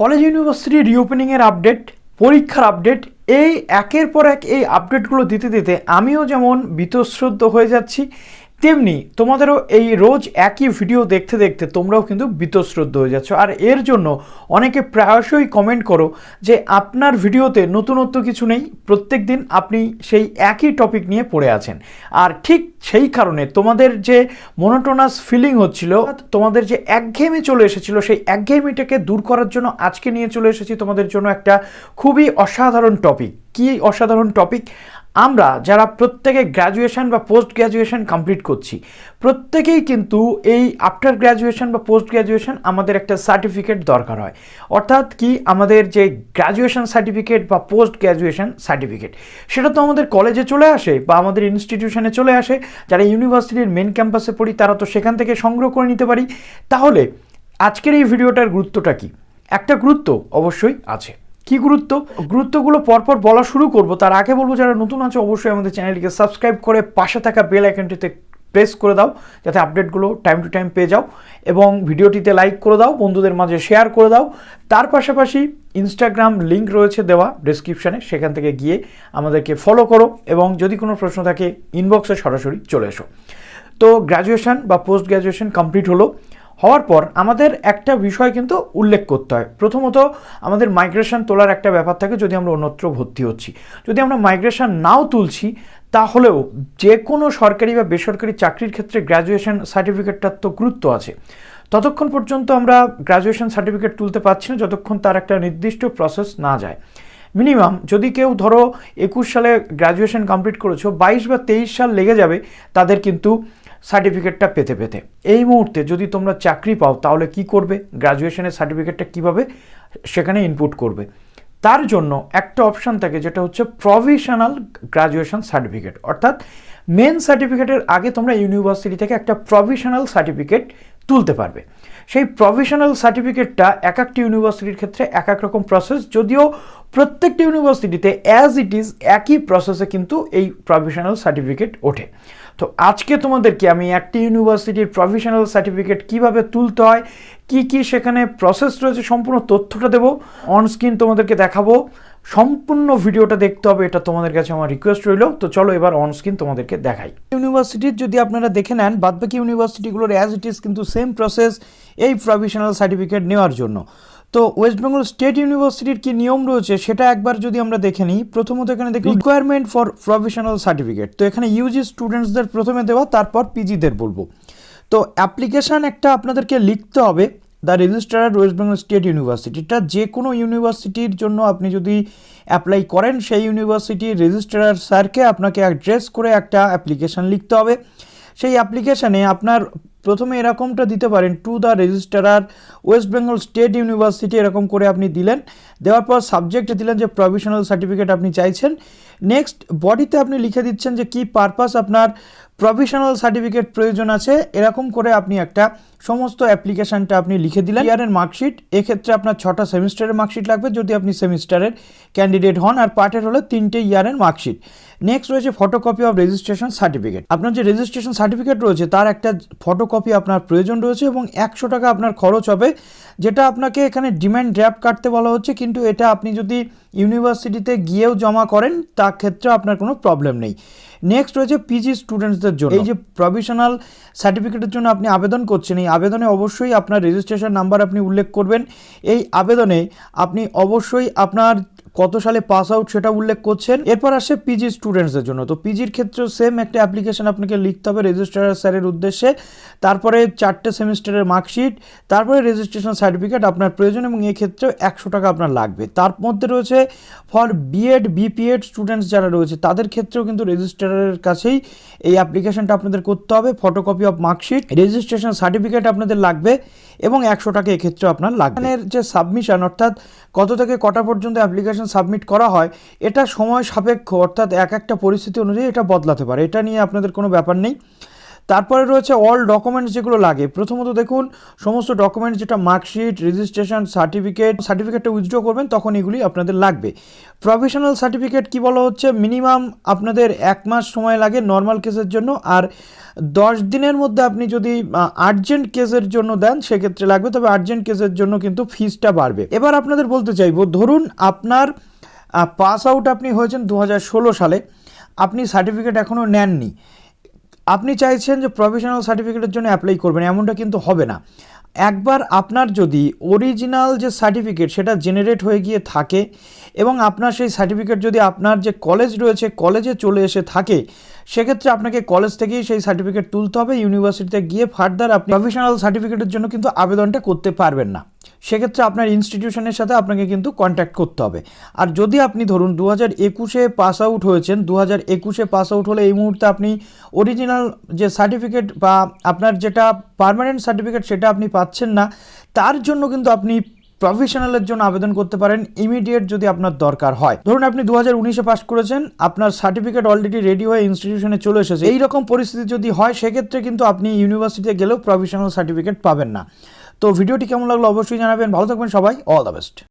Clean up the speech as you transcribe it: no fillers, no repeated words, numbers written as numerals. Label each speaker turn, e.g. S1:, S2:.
S1: College university রিওপেনিংয়ের update, পরীক্ষার update, এই একের পর এক এই আপডেটগুলো দিতে দিতে আমিও যেমন বীতশ্রদ্ধ হয়ে যাচ্ছি, তেমনি তোমাদেরও এই রোজ একই ভিডিও দেখতে দেখতে তোমরাও কিন্তু বীতশ্রদ্ধ হয়ে যাচ্ছ। আর এর জন্য অনেকে প্রায়শই কমেন্ট করো যে আপনার ভিডিওতে নতুনত্ব কিছু নেই, প্রত্যেক দিন আপনি সেই একই টপিক নিয়ে পড়ে আছেন। আর ঠিক সেই কারণে তোমাদের যে মনোটোনাস ফিলিং হচ্ছিল, তোমাদের যে একঘেয়েমি চলে এসেছিল, সেই একঘেয়েমিটাকে দূর করার জন্য আজকে নিয়ে চলে এসেছি তোমাদের জন্য একটা খুবই অসাধারণ টপিক। কি অসাধারণ টপিক! আমরা যারা প্রত্যেকে গ্র্যাজুয়েশন বা পোস্ট গ্র্যাজুয়েশন কমপ্লিট করছি, প্রত্যেকেই কিন্তু এই আফটার গ্র্যাজুয়েশন বা পোস্ট গ্র্যাজুয়েশন আমাদের একটা সার্টিফিকেট দরকার হয়। অর্থাৎ কি, আমাদের যে গ্র্যাজুয়েশন সার্টিফিকেট বা পোস্ট গ্র্যাজুয়েশন সার্টিফিকেট, সেটা তো আমাদের কলেজে চলে আসে বা আমাদের ইনস্টিটিউশনে চলে আসে। যারা ইউনিভার্সিটির মেন ক্যাম্পাসে পড়ি তারা তো সেখান থেকে সংগ্রহ করে নিতে পারি। তাহলে আজকের এই ভিডিওটার গুরুত্বটা কি? একটা গুরুত্ব অবশ্যই আছে। কি গুরুত্ব? গুরুত্বগুলো পরপর বলা শুরু করব, তার আগে বলবো যারা নতুন আছে অবশ্যই আমাদের চ্যানেলটিকে সাবস্ক্রাইব করে পাশে থাকা বেল আইকনটিতে প্রেস করে দাও, যাতে আপডেটগুলো টাইম টু টাইম পেয়ে যাও, এবং ভিডিওটিতে লাইক করে দাও, বন্ধুদের মাঝে শেয়ার করে দাও। তার পাশাপাশি ইনস্টাগ্রাম লিঙ্ক রয়েছে দেওয়া ডেসক্রিপশানে, সেখান থেকে গিয়ে আমাদেরকে ফলো করো, এবং যদি কোনো প্রশ্ন থাকে ইনবক্সে সরাসরি চলে এসো। তো গ্র্যাজুয়েশন বা পোস্ট গ্র্যাজুয়েশন কমপ্লিট হওয়ার পর আমাদের একটা বিষয় কিন্তু উল্লেখ করতে হয়। প্রথমত আমাদের মাইগ্রেশন তোলার একটা ব্যাপার থাকে যদি আমরা অন্যত্র ভর্তি হচ্ছি। যদি আমরা মাইগ্রেশন নাও তুলছি, তাহলেও যে কোনো সরকারি বা বেসরকারি চাকরির ক্ষেত্রে গ্র্যাজুয়েশন সার্টিফিকেটটার তো গুরুত্ব আছে। ততক্ষণ পর্যন্ত আমরা গ্র্যাজুয়েশন সার্টিফিকেট তুলতে পারছি না যতক্ষণ তার একটা নির্দিষ্ট প্রসেস না যায়। মিনিমাম যদি কেউ ধরো 21 সালে গ্র্যাজুয়েশন কমপ্লিট করেছো, 22 বা 23 সাল লেগে যাবে তাদের কিন্তু সার্টিফিকেটটা পেতে পেতে। এই মুহূর্তে যদি তোমরা চাকরি পাও তাহলে কি করবে? গ্র্যাজুয়েশনের সার্টিফিকেটটা কিভাবে সেখানে ইনপুট করবে? তার জন্য একটা অপশান থাকে, যেটা হচ্ছে প্রভিশনাল গ্র্যাজুয়েশন সার্টিফিকেট। অর্থাৎ মেন সার্টিফিকেটের আগে তোমরা ইউনিভার্সিটি থেকে একটা প্রভিশনাল সার্টিফিকেট তুলতে পারবে। সেই প্রভিশনাল সার্টিফিকেটটা এক একটা ইউনিভার্সিটির ক্ষেত্রে এক এক রকম প্রসেস, যদিও প্রত্যেকটা ইউনিভার্সিটিতে অ্যাজ ইট ইজ একই প্রসেসে কিন্তু এই প্রভিশনাল সার্টিফিকেট ওঠে। তো আজকে তোমাদেরকে আমি একটি ইউনিভার্সিটির প্রভিশনাল সার্টিফিকেট কিভাবে তুলতে হয়, কি কি সেখানে প্রসেস রয়েছে, সম্পূর্ণ তথ্যটা দেবো, অন স্ক্রিন তোমাদেরকে দেখাবো। সম্পূর্ণ ভিডিওটা দেখতে হবে, এটা তোমাদের কাছে আমার রিকোয়েস্ট রইল। তো চলো এবার অন স্ক্রিন তোমাদেরকে দেখাই। ইউনিভার্সিটির যদি আপনারা দেখে নেন, বাদবাকি ইউনিভার্সিটিগুলোর অ্যাজ ইট ইজ কিন্তু সেম প্রসেস এই প্রভিশনাল সার্টিফিকেট নেওয়ার জন্য। তো ওয়েস্ট বেঙ্গল স্টেট ইউনিভার্সিটির কি নিয়ম রয়েছে সেটা একবার যদি আমরা দেখে নিই। প্রথমত এখানে দেখি রিকোয়ারমেন্ট ফর প্রভিশনাল সার্টিফিকেট। তো এখানে ইউজি স্টুডেন্টসদের প্রথমে দেওয়া, তারপর পিজিদের বলবো। তো অ্যাপ্লিকেশান একটা আপনাদেরকে লিখতে হবে, the registrar West Bengal state ইউনিভার্সিটিটা যে কোনো ইউনিভার্সিটির জন্য আপনি যদি অ্যাপ্লাই করেন, সেই ইউনিভার্সিটির রেজিস্ট্রার স্যারকে আপনাকে অ্যাড্রেস করে একটা অ্যাপ্লিকেশান লিখতে হবে। সেই অ্যাপ্লিকেশানে আপনার প্রথমে এরকমটা দিতে পারেন, to the registrar West Bengal state university, এরকম করে আপনি দিলেন। দেওয়ার পর সাবজেক্টে দিলেন যে প্রভিশনাল সার্টিফিকেট আপনি চাইছেন। নেক্সট বডিতে আপনি লিখে দিচ্ছেন যে কী পারপাস আপনার প্রভিশনাল সার্টিফিকেট প্রয়োজন আছে, এরকম করে আপনি একটা সমস্ত অ্যাপ্লিকেশানটা আপনি লিখে দিলেন। ইয়ারের মার্কশিট, এক্ষেত্রে আপনার 6টা সেমিস্টারের মার্কশিট লাগবে যদি আপনি সেমিস্টারের ক্যান্ডিডেট হন, আর পার্টের হলে 3টে ইয়ারের মার্কশিট। নেক্সট রয়েছে ফটোকপি অফ রেজিস্ট্রেশন সার্টিফিকেট। আপনার যে রেজিস্ট্রেশন সার্টিফিকেট রয়েছে তার একটা ফটোকপি আপনার প্রয়োজন রয়েছে, এবং 100 টাকা আপনার খরচ হবে, যেটা আপনাকে এখানে ডিমান্ড ড্রাফট কাটতে বলা হচ্ছে। কিন্তু এটা আপনি যদি ইউনিভার্সিটিতে গিয়েও জমা করেন তার ক্ষেত্রে আপনার কোনো প্রবলেম নেই। নেক্সট রয়েছে পিজি স্টুডেন্টসদের জন্য। এই যে প্রভিশনাল সার্টিফিকেটের জন্য আপনি আবেদন করছেন, এই আবেদনে অবশ্যই আপনার রেজিস্ট্রেশন নাম্বার আপনি উল্লেখ করবেন। এই আবেদনে আপনি অবশ্যই আপনার কত সালে পাস আউট সেটা উল্লেখ করছেন। এরপর আসে পিজি স্টুডেন্টসদের জন্য। তো পিজির ক্ষেত্রেও সেম একটা অ্যাপ্লিকেশন আপনাকে লিখতে হবে রেজিস্ট্রার স্যারের উদ্দেশ্যে, তারপরে 4টে সেমিস্টারের মার্কশিট, তারপরে রেজিস্ট্রেশন সার্টিফিকেট আপনার প্রয়োজন, এবং এক্ষেত্রেও 100 টাকা আপনার লাগবে। তার মধ্যে রয়েছে ফর B.Ed B.Ed স্টুডেন্টস যারা রয়েছে তাদের ক্ষেত্রেও কিন্তু রেজিস্ট্রারের কাছেই এই অ্যাপ্লিকেশনটা আপনাদের করতে হবে। Photocopy of marksheet, registration certificate আপনাদের লাগবে, এবং 100 টাকা এক্ষেত্রেও আপনার লাগবে। এর যে সাবমিশন, অর্থাৎ কত থেকে কটা পর্যন্ত অ্যাপ্লিকেশন সাবমিট করা হয়, এটা সময় সাপেক্ষ, অর্থাৎ এক একটা পরিস্থিতি অনুযায়ী এটা বদলাতে পারে, এটা নিয়ে আপনাদের কোনো ব্যাপার নেই। তারপরে রয়েছে অল ডকুমেন্টস যেগুলো লাগে। প্রথমত দেখুন সমস্ত ডকুমেন্টস, যেটা মার্কশিট, রেজিস্ট্রেশন সার্টিফিকেটটা উইথড্র করবেন তখন এগুলি আপনাদের লাগবে। প্রভিশনাল সার্টিফিকেট কি বলা হচ্ছে, মিনিমাম আপনাদের 1 মাস সময় লাগে নর্মাল কেসের জন্য, আর 10 দিনের মধ্যে আপনি যদি আর্জেন্ট কেসের জন্য দেন সেক্ষেত্রে লাগবে, তবে আর্জেন্ট কেসের জন্য কিন্তু ফিসটা বাড়বে। এবার আপনাদের বলতে চাইবো, ধরুন আপনার পাস আউট আপনি হয়েছেন 2016 সালে, আপনি সার্টিফিকেট এখনও নেননি, আপনি চাইছেন যে প্রভিশনাল সার্টিফিকেটের জন্য অ্যাপ্লাই করবেন, এমনটা কিন্তু হবে না। একবার আপনার যদি অরিজিনাল যে সার্টিফিকেট সেটা জেনারেট হয়ে গিয়ে থাকে এবং আপনার সেই সার্টিফিকেট যদি আপনার যে কলেজ রয়েছে কলেজে চলে এসে থাকে, সেক্ষেত্রে আপনাকে কলেজ থেকেই সেই সার্টিফিকেট তুলতে হবে। ইউনিভার্সিটিতে গিয়ে ফার্দার আপনি প্রভিশনাল সার্টিফিকেটের জন্য কিন্তু আবেদনটা করতে পারবেন না। সেক্ষেত্রে আপনার ইনস্টিটিউশনের সাথে আপনাকে কিন্তু কন্ট্যাক্ট করতে হবে। আর যদি আপনি ধরুন 2021 পাস আউট হয়েছেন, 2021 পাস আউট হলে এই মুহূর্তে আপনি অরিজিনাল যে সার্টিফিকেট বা আপনার যেটা পার্মানেন্ট সার্টিফিকেট সেটা আপনি পাচ্ছেন না, তার জন্য কিন্তু আপনি প্রফেশনালের জন্য আবেদন করতে পারেন ইমিডিয়েট যদি আপনার দরকার হয়। ধরুন আপনি 2019 পাস করেছেন, আপনার সার্টিফিকেট অলরেডি রেডি হয়ে ইনস্টিটিউশনে চলে এসেছে, এই রকম পরিস্থিতি যদি হয় সেক্ষেত্রে কিন্তু আপনি ইউনিভার্সিটিতে গেলেও প্রফেশনাল সার্টিফিকেট পাবেন না। তো ভিডিওটি কেমন লাগলো অবশ্যই জানাবেন। ভালো থাকবেন সবাই, অল দ্য বেস্ট।